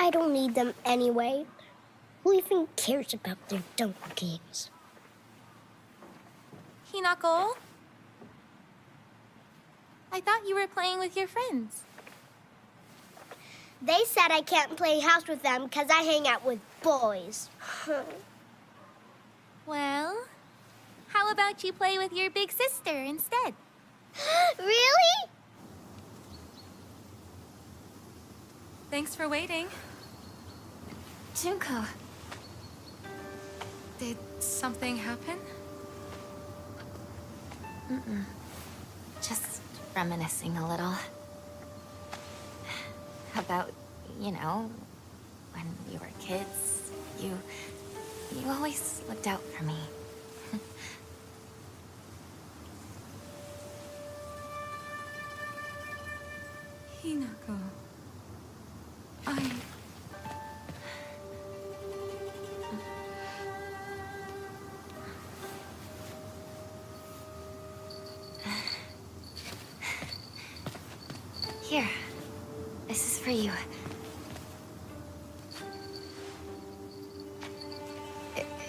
I don't need them anyway. Who even cares about their dumb games? Hinako? I thought you were playing with your friends. They said I can't play house with them because I hang out with boys. Well, how about you play with your big sister instead? Really? Thanks for waiting. Junko. Did something happen? Just reminiscing a little. About, you know, when we were kids, you always looked out for me. Hinako. Here, this is for you.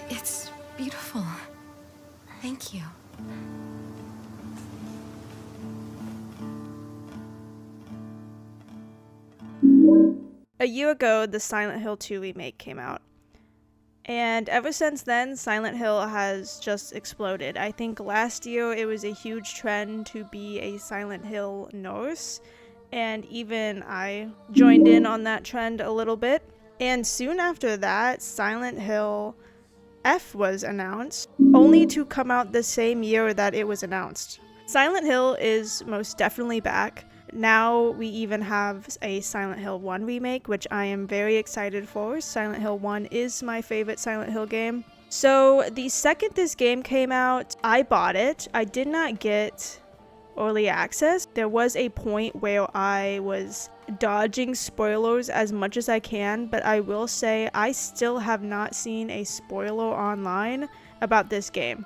It's beautiful. Thank you. A year ago, the Silent Hill 2 remake came out. And ever since then, Silent Hill has just exploded. I think last year it was a huge trend to be a Silent Hill nurse. And even I joined in on that trend a little bit. And soon after that, Silent Hill F was announced, only to come out the same year that it was announced. Silent Hill is most definitely back. Now we even have a Silent Hill 1 remake, which I am very excited for. Silent Hill 1 is my favorite Silent Hill game. So the second this game came out, I bought it. I did not get early access. There was a point where I was dodging spoilers as much as I can, but I will say I still have not seen a spoiler online about this game.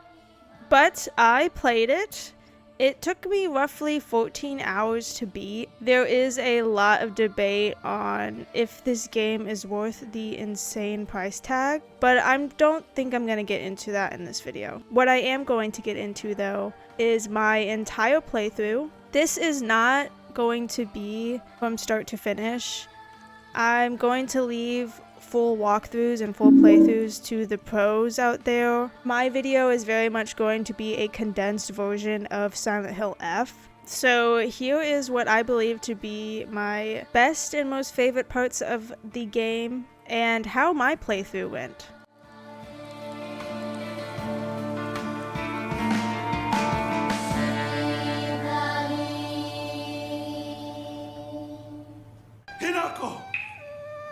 But I played it. It took me roughly 14 hours to beat. There is a lot of debate on if this game is worth the insane price tag, but I don't think I'm going to get into that in this video. What I am going to get into though is my entire playthrough. This is not going to be from start to finish. I'm going to leave full walkthroughs and full playthroughs to the pros out there. My video is very much going to be a condensed version of Silent Hill F. So here is what I believe to be my best and most favorite parts of the game and how my playthrough went. Hinako!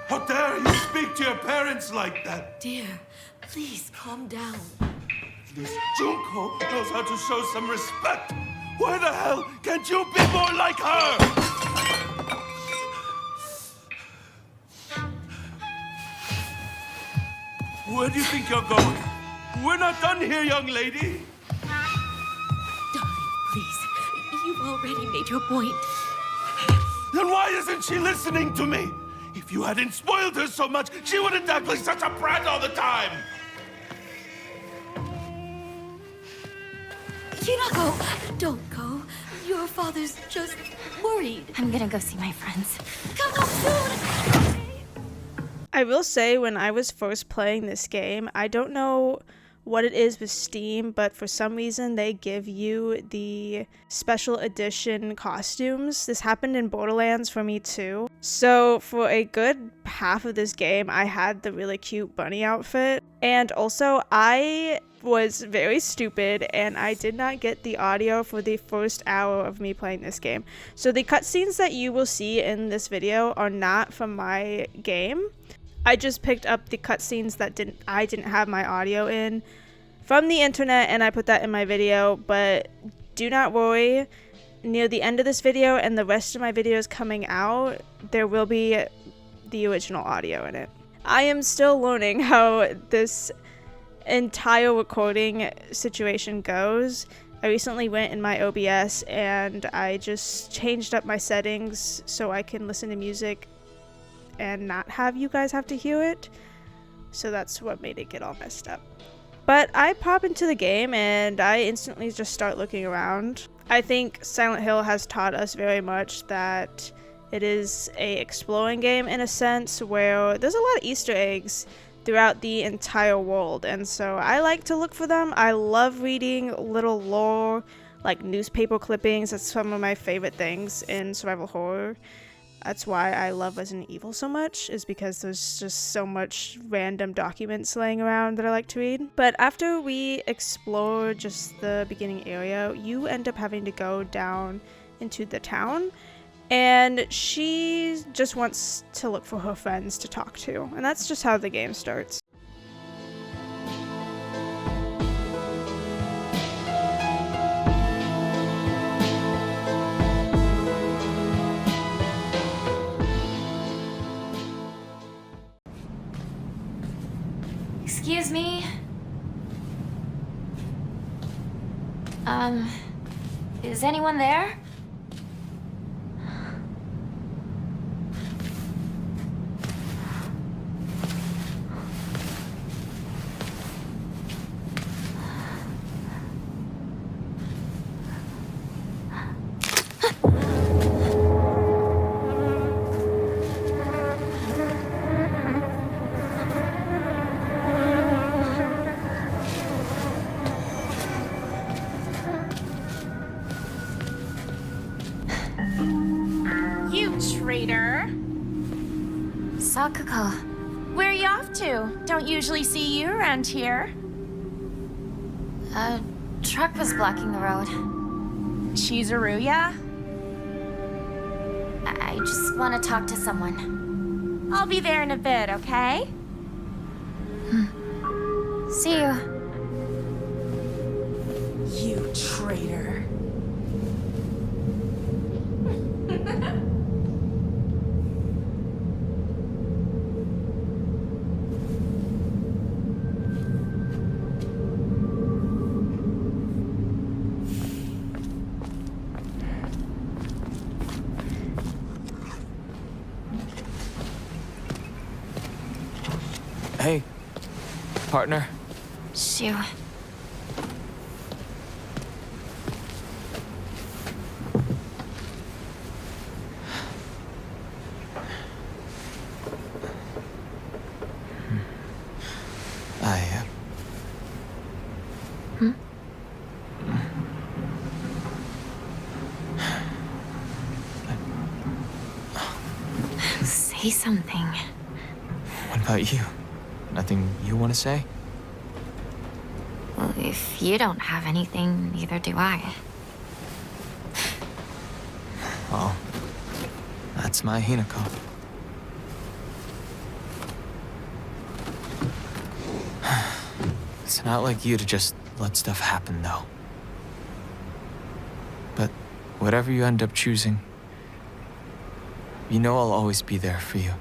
How dare you speak to your parents like that? Dear, please calm down. This Junko knows how to show some respect. Why the hell can't you be more like her? Where do you think you're going? We're not done here, young lady. Darling, please. You've already made your point. Then why isn't she listening to me? If you hadn't spoiled her so much, she wouldn't act like such a brat all the time. Hinako, don't go. Your father's just worried. I'm gonna go see my friends. Come home soon! I will say, when I was first playing this game, I don't know what it is with Steam, but for some reason they give you the special edition costumes. This happened in Borderlands for me too. So for a good half of this game, I had the really cute bunny outfit. And also, I was very stupid and I did not get the audio for the first hour of me playing this game. So the cutscenes that you will see in this video are not from my game. I just picked up the cutscenes that I didn't have my audio in from the internet, and I put that in my video. But do not worry, near the end of this video and the rest of my videos coming out, there will be the original audio in it. I am still learning how this entire recording situation goes. I recently went in my OBS and I just changed up my settings so I can listen to music and not have you guys have to hear it. So that's what made it get all messed up. But I pop into the game and I instantly just start looking around. I think Silent Hill has taught us very much that it is a exploring game in a sense, where there's a lot of Easter eggs throughout the entire world, and so I like to look for them. I love reading little lore, like newspaper clippings. That's some of my favorite things in survival horror. That's why I love Resident Evil so much, is because there's just so much random documents laying around that I like to read. But after we explore just the beginning area, you end up having to go down into the town, and she just wants to look for her friends to talk to, and that's just how the game starts. Excuse me? Is anyone there? Traitor. Sakuko. Where are you off to? Don't usually see you around here. A truck was blocking the road. Chizuruya? I just want to talk to someone. I'll be there in a bit, okay? See you. You traitor. Hey, partner. Shoo. Say something. What about you? Nothing you want to say? Well, if you don't have anything, neither do I. Well, that's my Hinako. It's not like you to just let stuff happen, though. But whatever you end up choosing, you know I'll always be there for you.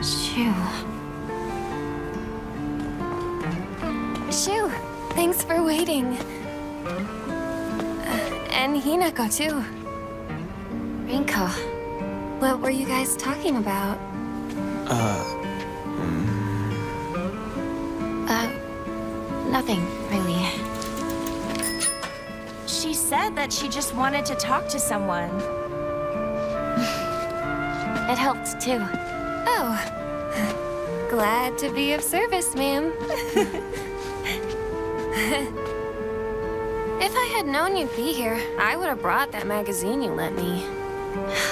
Shoo. Shoo, thanks for waiting. And Hinako, too. Rinko, what were you guys talking about? Nothing, really. She said that she just wanted to talk to someone. It helped, too. Oh. Glad to be of service, ma'am. If I had known you'd be here, I would have brought that magazine you lent me.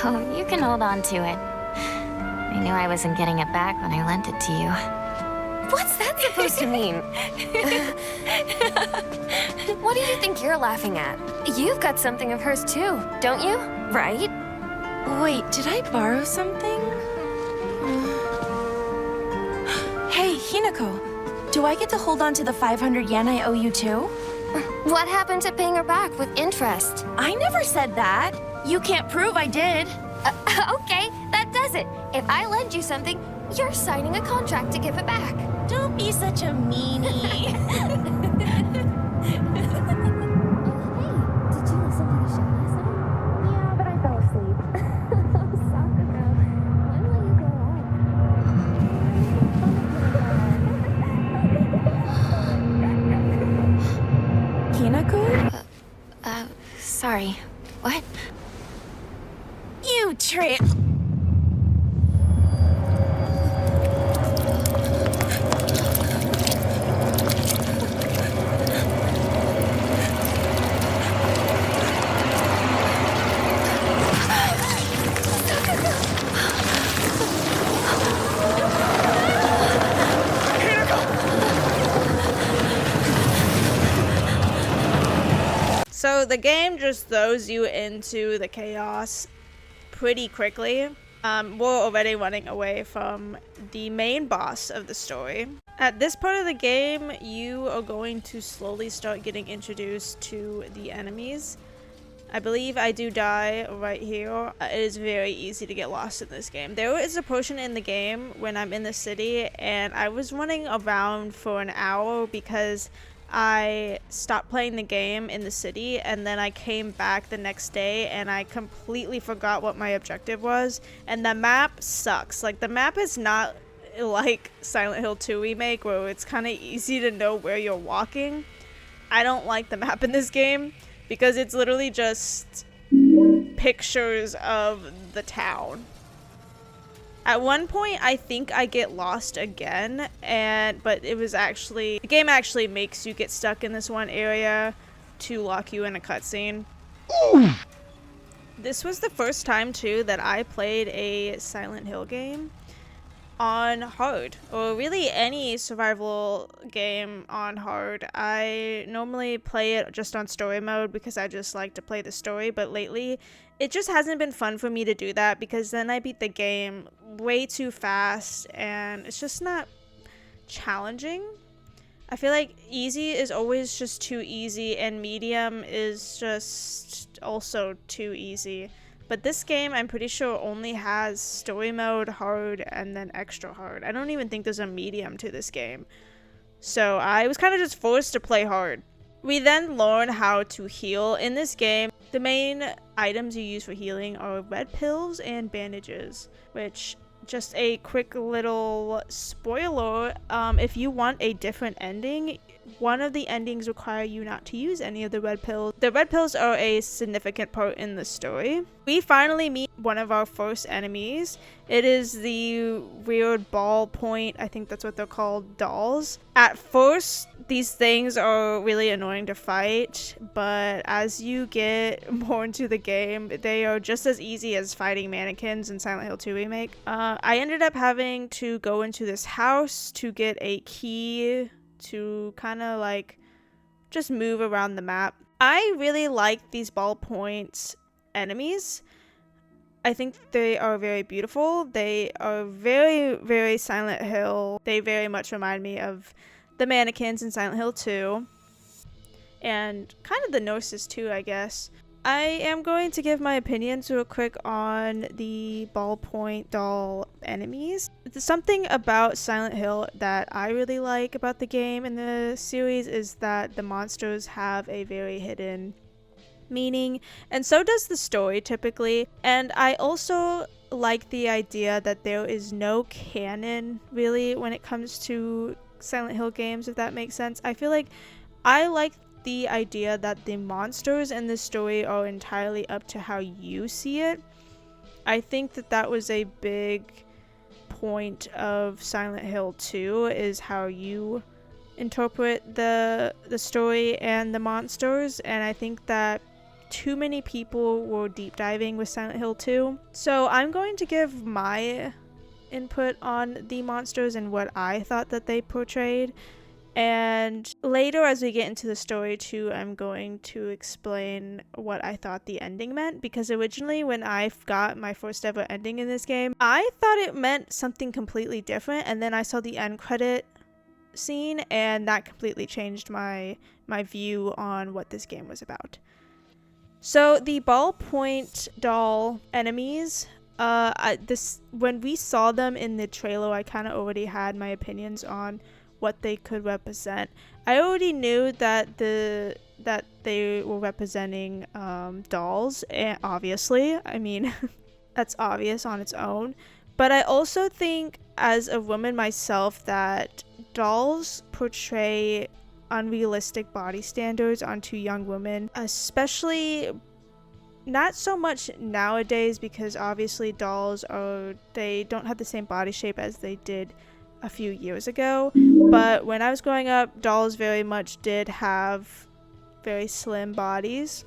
Oh, you can hold on to it. I knew I wasn't getting it back when I lent it to you. What's that supposed to mean? What do you think you're laughing at? You've got something of hers too, don't you? Right? Wait, did I borrow something? Hey, Hinako, do I get to hold on to the 500 yen I owe you too? What happened to paying her back with interest? I never said that. You can't prove I did. Okay, that does it. If I lend you something, you're signing a contract to give it back. Don't be such a meanie. Did you listen to the show last night? Yeah, but I fell asleep. sorry. What? You trip. So the game just throws you into the chaos pretty quickly. We're already running away from the main boss of the story. At this part of the game, you are going to slowly start getting introduced to the enemies. I believe I do die right here. It is very easy to get lost in this game. There is a portion in the game when I'm in the city and I was running around for an hour because I stopped playing the game in the city and then I came back the next day and I completely forgot what my objective was, and the map sucks. Like, the map is not like Silent Hill 2 Remake where it's kind of easy to know where you're walking. I don't like the map in this game because it's literally just pictures of the town. At one point, I think I get lost again, but it was actually, the game actually makes you get stuck in this one area to lock you in a cutscene. This was the first time too that I played a Silent Hill game on hard, or really any survival game on hard. I normally play it just on story mode because I just like to play the story, but lately it just hasn't been fun for me to do that because then I beat the game way too fast and it's just not challenging. I feel like easy is always just too easy and medium is just also too easy. But this game, I'm pretty sure, only has story mode, hard, and then extra hard. I don't even think there's a medium to this game. So I was kind of just forced to play hard. We then learn how to heal in this game. The main items you use for healing are red pills and bandages, which, just a quick little spoiler, if you want a different ending, one of the endings require you not to use any of the red pills. The red pills are a significant part in the story. We finally meet one of our first enemies. It is the weird ballpoint, I think that's what they're called, dolls. At first, these things are really annoying to fight, but as you get more into the game, they are just as easy as fighting mannequins in Silent Hill 2 Remake. I ended up having to go into this house to get a key to kind of like just move around the map. I really like these ballpoint enemies. I think they are very beautiful. They are very, very Silent Hill. They very much remind me of the mannequins in Silent Hill 2. And kind of the nurses too, I guess. I am going to give my opinions real quick on the ballpoint doll enemies. Something about Silent Hill that I really like about the game and the series is that the monsters have a very hidden meaning, and so does the story typically. And I also like the idea that there is no canon really when it comes to Silent Hill games, if that makes sense. I feel like I like the idea that the monsters in the story are entirely up to how you see it. I think that that was a big point of Silent Hill 2, is how you interpret the story and the monsters, and I think that too many people were deep diving with Silent Hill 2. So I'm going to give my input on the monsters and what I thought that they portrayed. And later, as we get into the story too, I'm going to explain what I thought the ending meant, because originally when I got my first ever ending in this game, I thought it meant something completely different, and then I saw the end credit scene and that completely changed my view on what this game was about. So the ballpoint doll enemies, when we saw them in the trailer, I kind of already had my opinions on what they could represent. I already knew that they were representing dolls, and obviously, I mean, that's obvious on its own. But I also think, as a woman myself, that dolls portray unrealistic body standards onto young women, especially Not so much nowadays, because obviously dolls they don't have the same body shape as they did a few years ago. But when I was growing up, dolls very much did have very slim bodies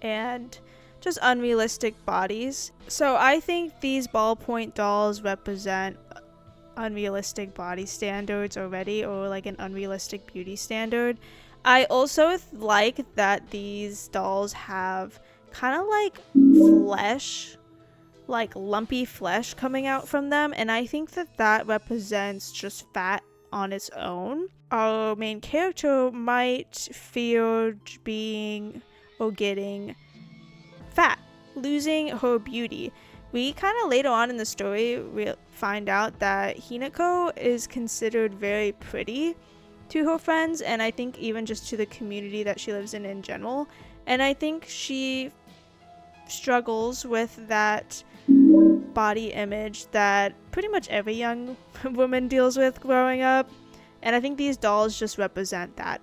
and just unrealistic bodies. So I think these ballpoint dolls represent unrealistic body standards already, or like an unrealistic beauty standard. I also like that these dolls have kind of like flesh, like lumpy flesh coming out from them, and I think that that represents just fat on its own. Our main character might fear being or getting fat, losing her beauty. We kind of later on in the story find out that Hinako is considered very pretty to her friends, and I think even just to the community that she lives in general. And I think she struggles with that body image that pretty much every young woman deals with growing up. And I think these dolls just represent that.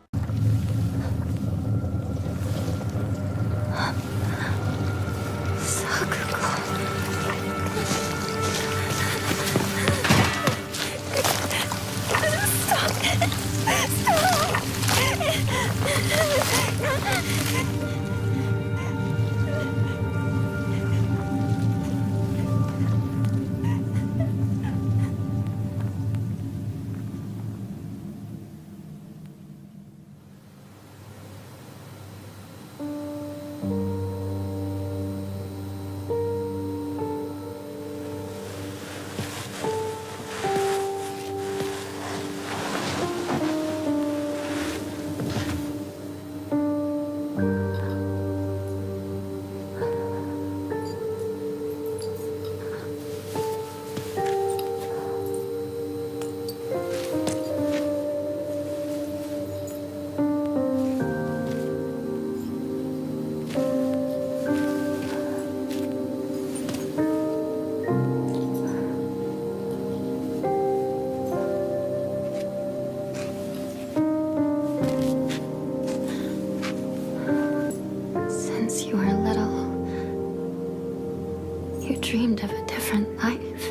Dreamed of a different life.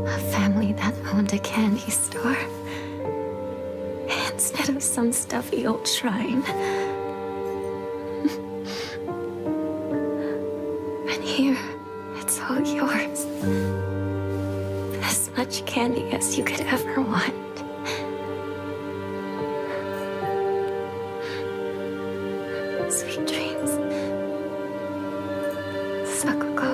A family that owned a candy store instead of some stuffy old shrine. But here, it's all yours. As much candy as you could ever want. Sweet dreams. Sakuko.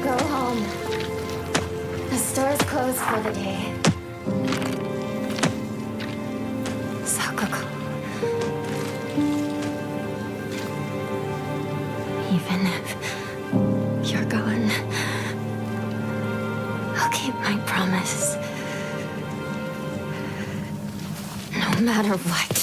Go home. The store's closed for the day. Even if you're gone, I'll keep my promise. No matter what.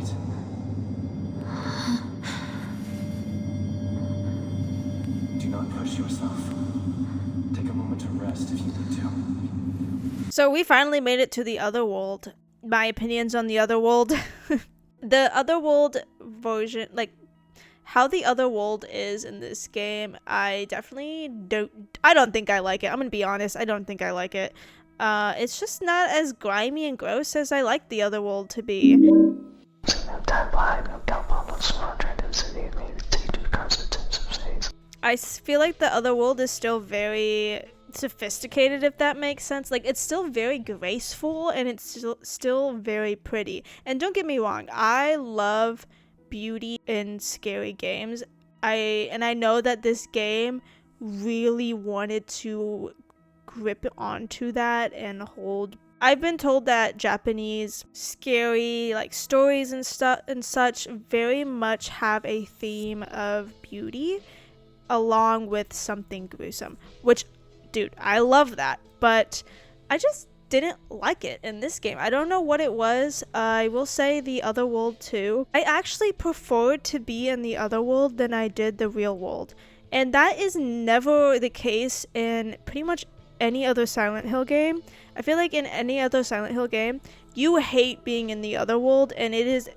right. Do not push yourself. Take a moment to rest if you need to. So we finally made it to the other world. My opinions on the other world. The other world version, like how the other world is in this game, I don't think I like it. I'm gonna be honest, I don't think I like it. It's just not as grimy and gross as I like the other world to be. I feel like the other world is still very sophisticated, if that makes sense. Like, it's still very graceful and it's still very pretty. And don't get me wrong, I love beauty in scary games. I know that this game really wanted to grip onto that and hold. I've been told that Japanese scary like stories and stuff and such very much have a theme of beauty along with something gruesome, which, dude, I love that, but I just didn't like it in this game. I don't know what it was. I will say the other world too. I actually preferred to be in the other world than I did the real world, and that is never the case in pretty much any other Silent Hill game. I feel like in any other Silent Hill game, you hate being in the other world, and it's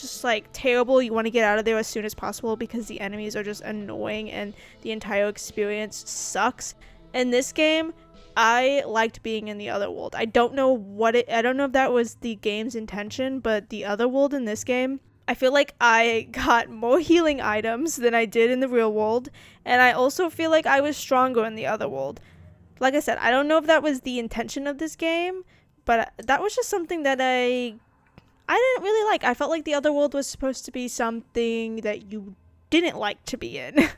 just like terrible. You want to get out of there as soon as possible because the enemies are just annoying and the entire experience sucks. In this game, I liked being in the other world. I don't know if that was the game's intention, but the other world in this game, I feel like I got more healing items than I did in the real world, and I also feel like I was stronger in the other world. Like I said, I don't know if that was the intention of this game, but that was just something that I didn't really like. I felt like the other world was supposed to be something that you didn't like to be in.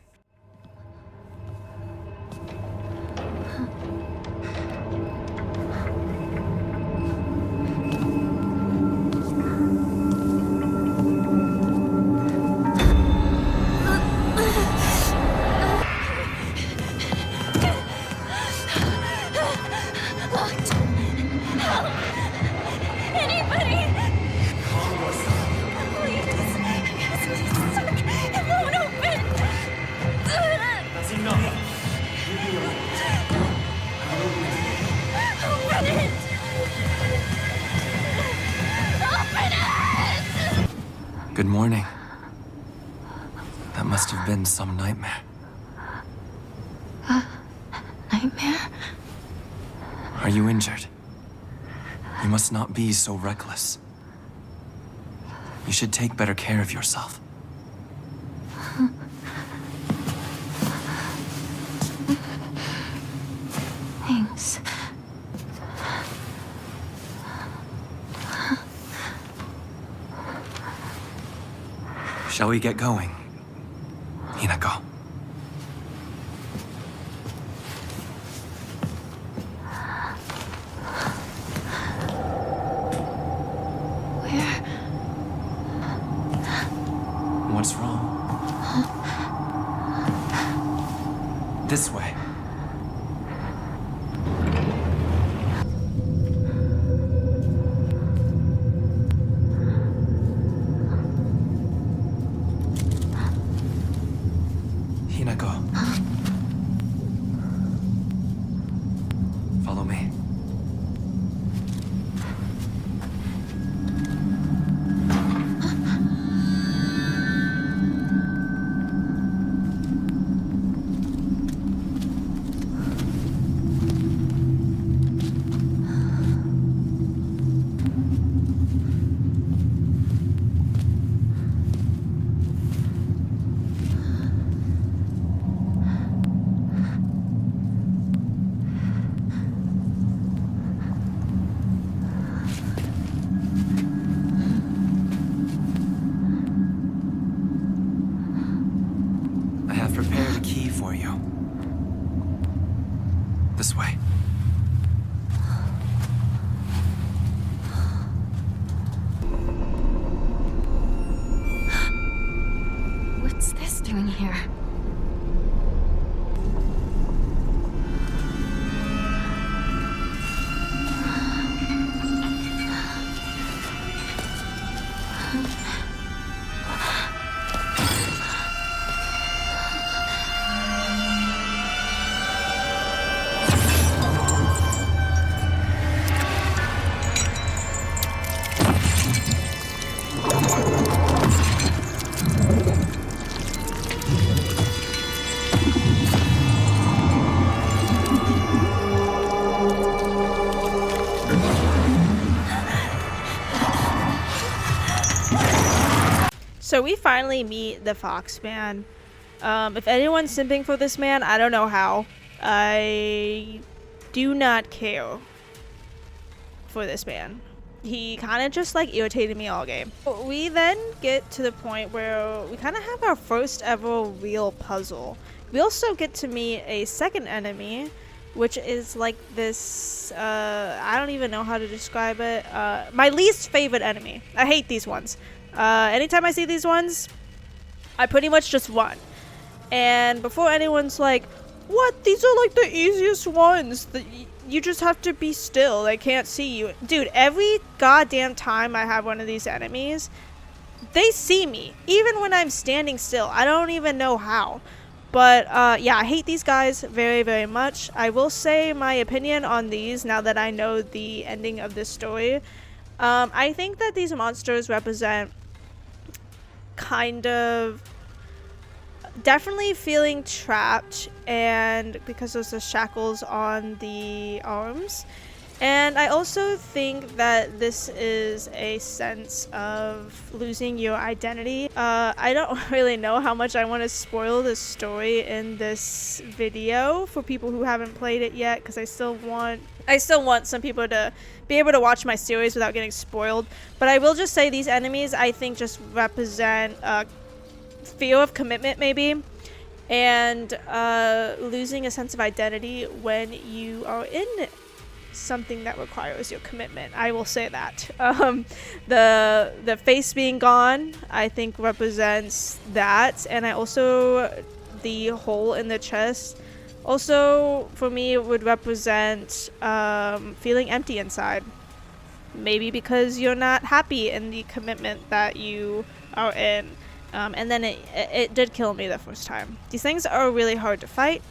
Good morning. That must have been some nightmare. Nightmare? Are you injured? You must not be so reckless. You should take better care of yourself. Thanks. Shall we get going, Hinako? Where? What's wrong? This way. Hinako. Follow me. I have prepared a key for you. This way. What's this doing here? So we finally meet the Fox Man. If anyone's simping for this man, I don't know how. I do not care for this man. He kind of just like irritated me all game. We then get to the point where we kind of have our first ever real puzzle. We also get to meet a second enemy, which is like this, I don't even know how to describe it. My least favorite enemy. I hate these ones. Anytime I see these ones, I pretty much just run. And before anyone's like, what? These are like the easiest ones. You just have to be still. They can't see you. Dude, every goddamn time I have one of these enemies, they see me. Even when I'm standing still. I don't even know how. But yeah, I hate these guys very, very much. I will say my opinion on these now that I know the ending of this story. I think that these monsters represent kind of definitely feeling trapped, and because there's the shackles on the arms. And I also think that this is a sense of losing your identity. I don't really know how much I want to spoil the story in this video for people who haven't played it yet, because I still want some people to be able to watch my series without getting spoiled. But I will just say these enemies, I think, just represent fear of commitment, maybe, and losing a sense of identity when you are in something that requires your commitment. I will say that. The face being gone, I think, represents that, and I also, the hole in the chest, also for me it would represent feeling empty inside. Maybe because you're not happy in the commitment that you are in. And then it did kill me the first time. These things are really hard to fight.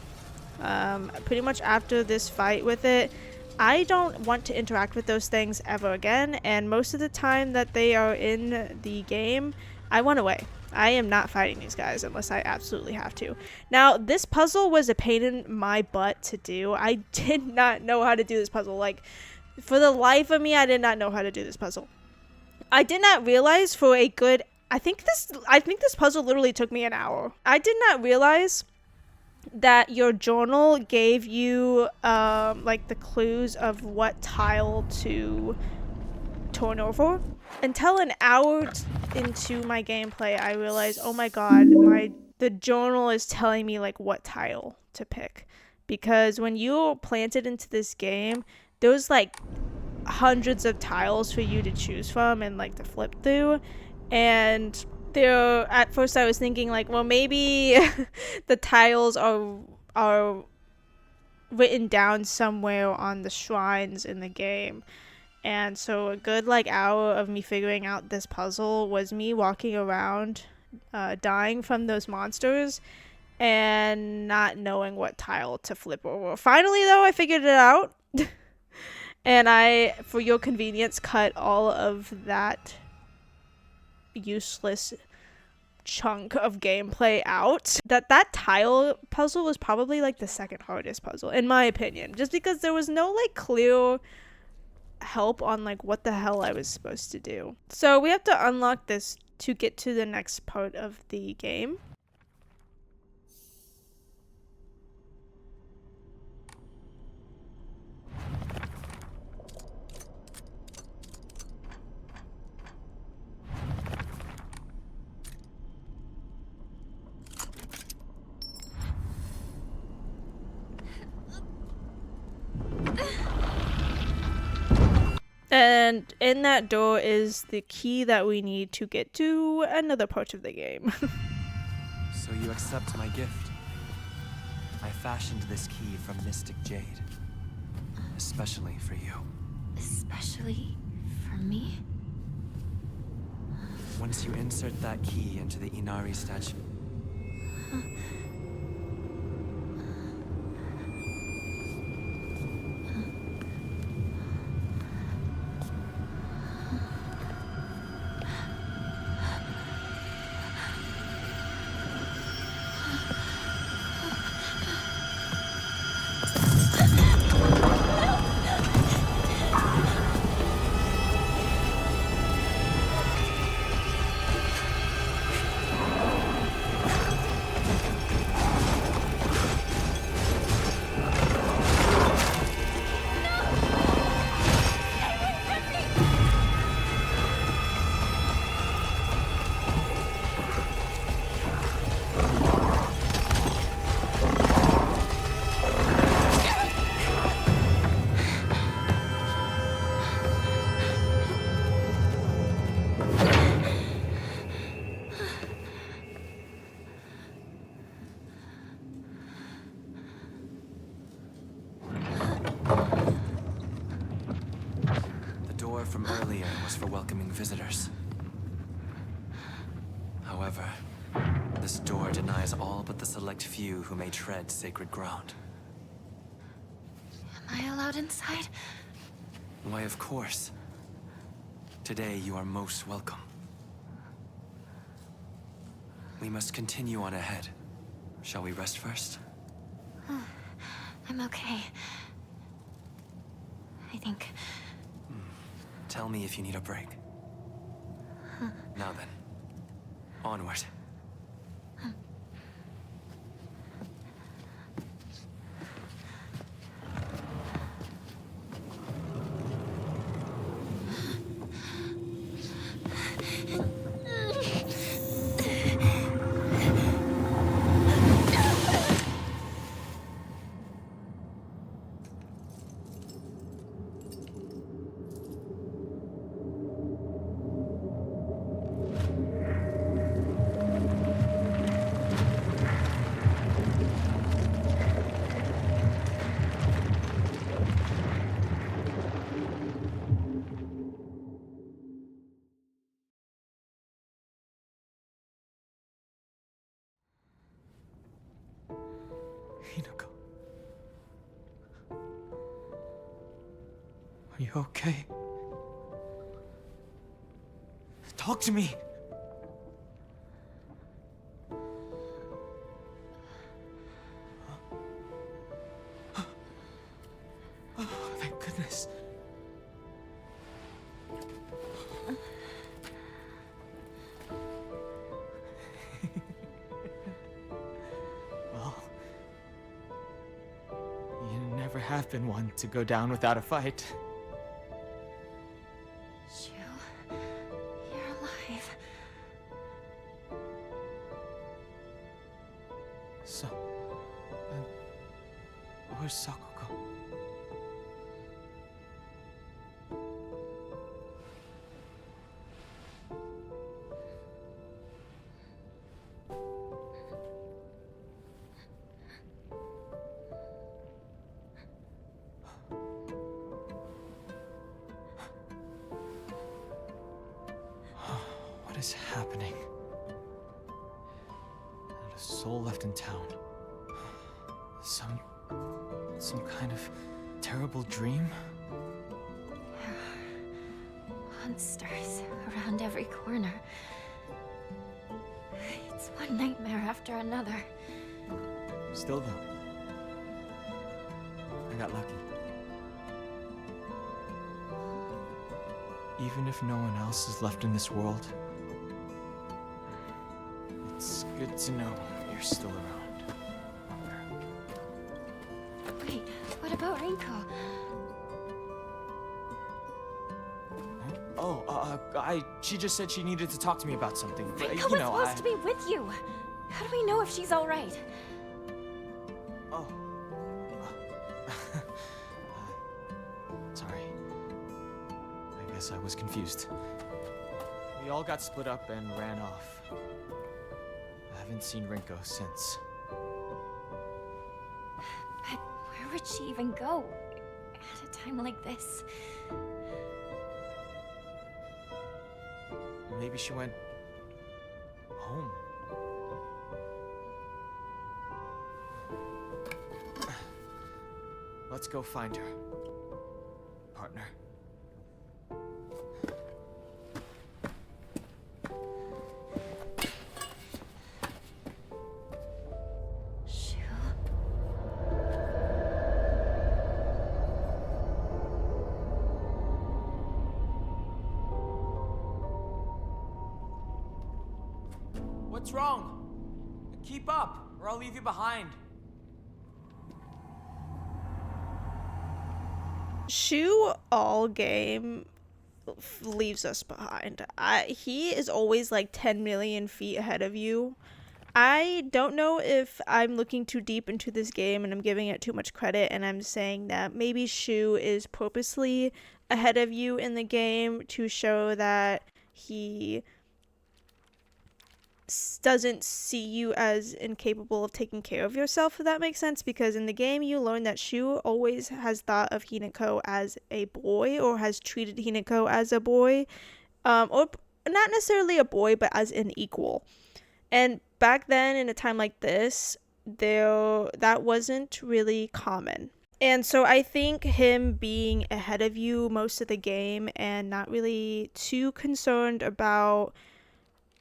Pretty much after this fight with it, I don't want to interact with those things ever again, and most of the time that they are in the game, I run away. I am not fighting these guys unless I absolutely have to. Now, this puzzle was a pain in my butt to do. I did not know how to do this puzzle. Like, for the life of me, I did not know how to do this puzzle. I did not realize for a good... I think this puzzle literally took me an hour. I did not realize that your journal gave you like the clues of what tile to turn over. Until an hour into my gameplay, I realized, oh my god, the journal is telling me like what tile to pick. Because when you're planted into this game, there's like hundreds of tiles for you to choose from and like to flip through. And there, at first I was thinking like, well, maybe the tiles are written down somewhere on the shrines in the game. And so a good like hour of me figuring out this puzzle was me walking around dying from those monsters and not knowing what tile to flip over. Finally though, I figured it out. And I, for your convenience, cut all of that useless chunk of gameplay out. That tile puzzle was probably like the second hardest puzzle in my opinion, just because there was no like clear help on like what the hell I was supposed to do. So we have to unlock this to get to the next part of the game. And in that door is the key that we need to get to another part of the game. So you accept my gift. I fashioned this key from mystic jade. Especially for you. Especially for me? Once you insert that key into the Inari statue... from earlier was for welcoming visitors. However, this door denies all but the select few who may tread sacred ground. Am I allowed inside? Why, of course. Today you are most welcome. We must continue on ahead. Shall we rest first? I'm okay. I think. Tell me if you need a break. Now then, onward. Hinako. Are you okay? Talk to me! Oh, thank goodness. Well, you never have been one to go down without a fight. Shu, you're alive. So, where's Sakuko? What is happening? Not a soul left in town. Some kind of terrible dream? Monsters around every corner. It's one nightmare after another. Still though, I got lucky. Even if no one else is left in this world, it's good to know you're still around. Wait, what about Rinko? She just said she needed to talk to me about something. But, Rinko was supposed to be with you. How do we know if she's all right? Oh. Sorry. I guess I was confused. We all got split up and ran off. I haven't seen Rinko since. But where would she even go at a time like this? Maybe she went home. Let's go find her. Partner. Shu? What's wrong? Keep up, or I'll leave you behind. Shu all game leaves us behind. He is always like 10 million feet ahead of you. I don't know if I'm looking too deep into this game and I'm giving it too much credit, and I'm saying that maybe Shu is purposely ahead of you in the game to show that he doesn't see you as incapable of taking care of yourself, if that makes sense, because in the game you learn that Shu always has thought of Hinako as a boy, or has treated Hinako as a boy, or not necessarily a boy, but as an equal. And back then, in a time like this, that wasn't really common. And so I think him being ahead of you most of the game and not really too concerned about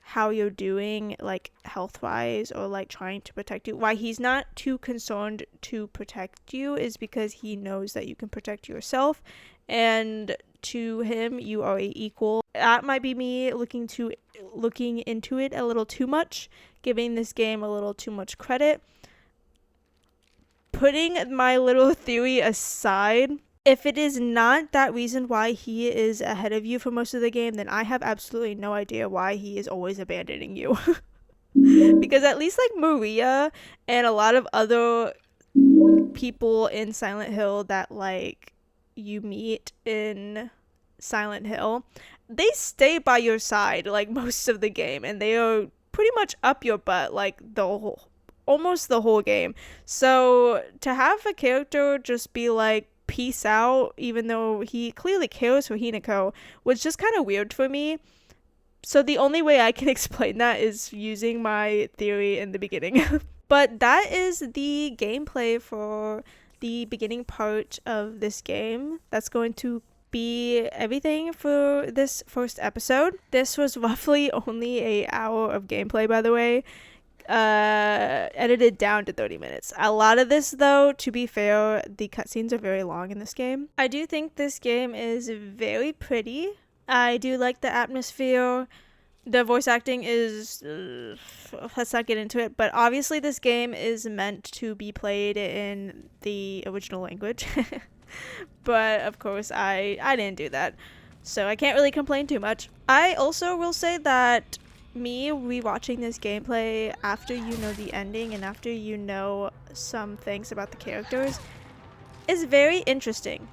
how you're doing, like health-wise, or like trying to protect you, why he's not too concerned to protect you is because he knows that you can protect yourself, and to him you are a equal. That might be me looking into it a little too much, giving this game a little too much credit. Putting my little theory aside, if it is not that reason why he is ahead of you for most of the game, then I have absolutely no idea why he is always abandoning you. Because at least like Maria and a lot of other people in Silent Hill that like you meet in Silent Hill, they stay by your side like most of the game, and they are pretty much up your butt like almost the whole game. So to have a character just be like, peace out, even though he clearly cares for Hinako, was just kind of weird for me. So the only way I can explain that is using my theory in the beginning. But that is the gameplay for the beginning part of this game. That's going to be everything for this first episode. This was roughly only an hour of gameplay, by the way. Edited down to 30 minutes. A lot of this, though, to be fair, the cutscenes are very long in this game. I do think this game is very pretty. I do like the atmosphere. The voice acting is let's not get into it, but obviously this game is meant to be played in the original language. But of course I didn't do that, so I can't really complain too much. I also will say that me rewatching this gameplay after you know the ending and after you know some things about the characters is very interesting.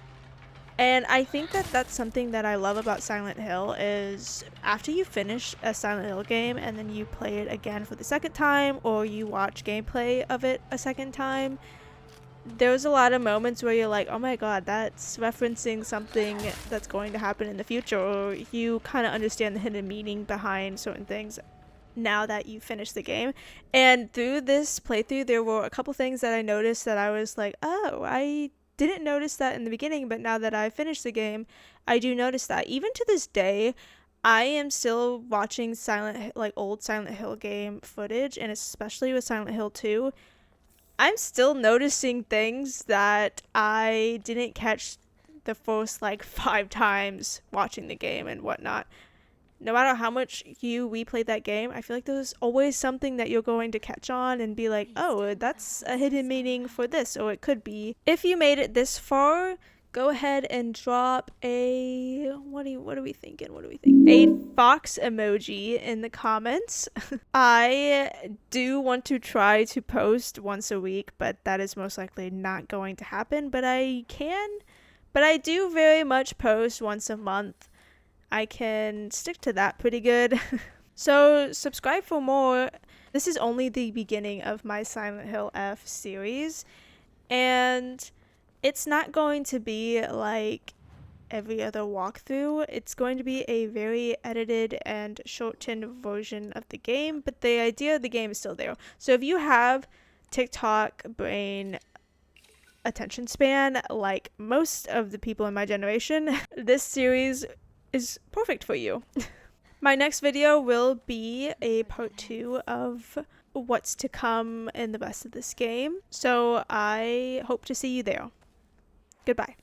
And I think that that's something that I love about Silent Hill, is after you finish a Silent Hill game and then you play it again for the second time, or you watch gameplay of it a second time, there's a lot of moments where you're like, oh my god, that's referencing something that's going to happen in the future, or you kind of understand the hidden meaning behind certain things now that you finished the game. And through this playthrough, there were a couple things that I noticed that I was like, oh, I didn't notice that in the beginning, but now that I finished the game, I do notice that. Even to this day, I am still watching old Silent Hill game footage, and especially with Silent Hill 2, I'm still noticing things that I didn't catch the first 5 times watching the game and whatnot. No matter how much you replay that game, I feel like there's always something that you're going to catch on and be like, oh, that's a hidden meaning for this, or it could be. If you made it this far, go ahead and drop a what are we thinking? A fox emoji in the comments. I do want to try to post once a week, but that is most likely not going to happen. But I do very much post once a month. I can stick to that pretty good. So subscribe for more. This is only the beginning of my Silent Hill F series, and it's not going to be like every other walkthrough. It's going to be a very edited and shortened version of the game, but the idea of the game is still there. So if you have TikTok brain attention span like most of the people in my generation, this series is perfect for you. My next video will be a part 2 of what's to come in the rest of this game, so I hope to see you there. Goodbye.